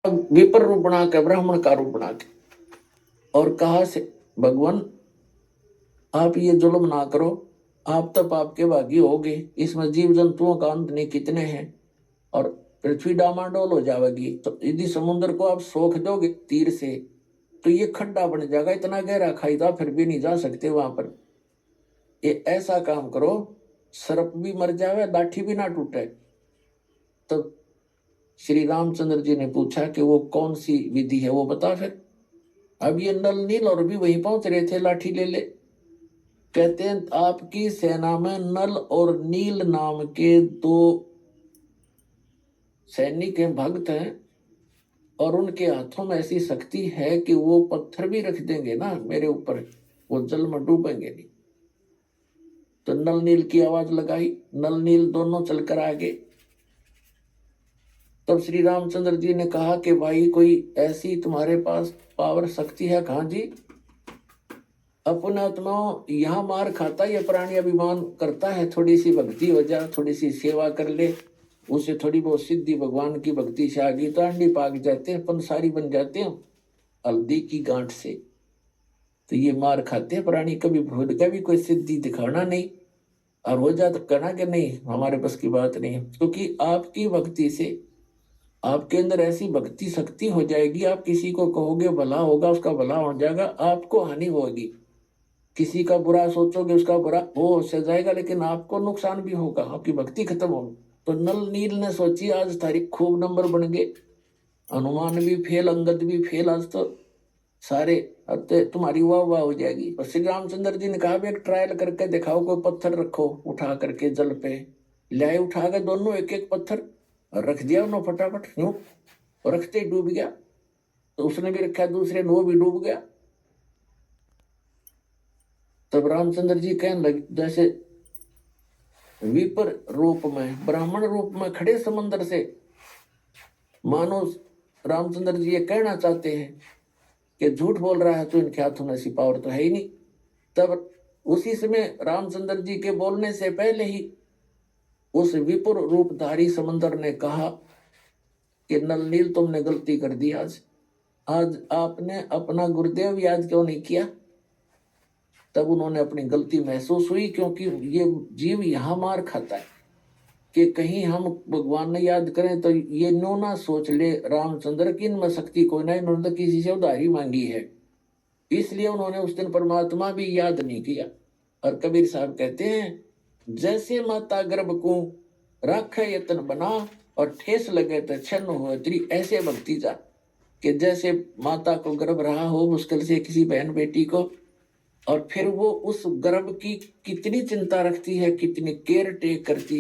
विपर रूप बना के, ब्राह्मण का रूप बना के, और कहा से भगवान आप ये जुल्म ना करो, आप तो पाप के भागी होगे, इसमें जीव जंतुओं का अंत नहीं कितने हैं, और पृथ्वी डामाडोल हो जाएगी। तो यदि समुद्र को आप सोख दोगे तीर से तो ये खड्डा बन जाएगा, इतना गहरा खाईदा फिर भी नहीं जा सकते वहां पर। ये ऐसा काम करो सर्प भी मर जावे, लाठी भी ना टूटे। तो श्री रामचंद्र जी ने पूछा कि वो कौन सी विधि है, वो बता फिर। अब ये नल नील और भी वहीं पहुंच रहे थे लाठी ले ले। कहते हैं आपकी सेना में नल और नील नाम के दो सैनिक हैं, भक्त हैं, और उनके हाथों में ऐसी शक्ति है कि वो पत्थर भी रख देंगे ना मेरे ऊपर, वो जल में डूबेंगे नहीं। तो नल नील की आवाज लगाई, नल नील दोनों चलकर आगे। तब श्री रामचंद्र जी ने कहा कि भाई कोई ऐसी तुम्हारे पास पावर शक्ति है? कहा जी, अपने आत्माओं यहाँ मार खाता ये प्राणी अभिमान करता है, थोड़ी सी भक्ति हो जा, थोड़ी सी सेवा कर ले, उसे थोड़ी बहुत सिद्धि भगवान की भक्ति से आ गई तो अंडी पाक जाते हैं, पंसारी बन जाते हैं हल्दी की गांठ से। तो ये मार खाते हैं प्राणी, कभी भूल का भी कोई सिद्धि दिखाना नहीं, और हो जाए तो कहना कि नहीं हमारे बस की बात नहीं है। क्योंकि आपकी भक्ति से आपके अंदर ऐसी भक्ति शक्ति हो जाएगी, आप किसी को कहोगे भला होगा, उसका भला हो जाएगा, आपको हानि होगी। किसी का बुरा सोचोगे उसका बुरा हो जाएगा, लेकिन आपको नुकसान भी होगा, आपकी भक्ति खत्म होगी। तो नल नील ने सोची आज तारीख खूब नंबर बन गए, हनुमान भी फेल, अंगद भी फेल, आज तो सारे अब तो तुम्हारी वाह वाह हो जाएगी। और श्री रामचंद्र जी ने कहा भी एक ट्रायल करके दिखाओ, कोई पत्थर रखो उठा करके जल पे लाए, उठा के दोनों एक एक पत्थर और रख दिया उन्होंने फटाफट यूं, और रखते ही डूब गया। तो उसने भी रखा दूसरे ने, वो भी डूब गया। तब रामचंद्र जी कहने लगे, जैसे विपर रूप में ब्राह्मण रूप में खड़े समंदर से, मानो रामचंद्र जी ये कहना चाहते हैं कि झूठ बोल रहा है तो इनके हाथों में ऐसी पावर तो है ही नहीं। तब उसी समय रामचंद्र जी के बोलने से पहले ही उस विपुर रूपधारी समंदर ने कहा कि नल नील तुमने गलती कर दी, आज आज आपने अपना गुरुदेव याद क्यों नहीं किया। तब उन्होंने अपनी गलती महसूस हुई, क्योंकि ये जीव यहाँ मार खाता है कि कहीं हम भगवान ने याद करें तो ये नो ना सोच ले रामचंद्र की इनमें शक्ति कोई ना, इन्होंने तो किसी से उधारी मांगी है। इसलिए उन्होंने उस दिन परमात्मा भी याद नहीं किया। और कबीर साहब कहते हैं, जैसे माता गर्भ को राखे यतन बना, और ठेस लगे तो छन्न हो तेरी, ऐसे भक्ति जा कि जैसे माता को गर्भ रहा हो मुश्किल से किसी बहन बेटी को, और फिर वो उस गर्भ की कितनी चिंता रखती है, कितनी केयर टेक करती है।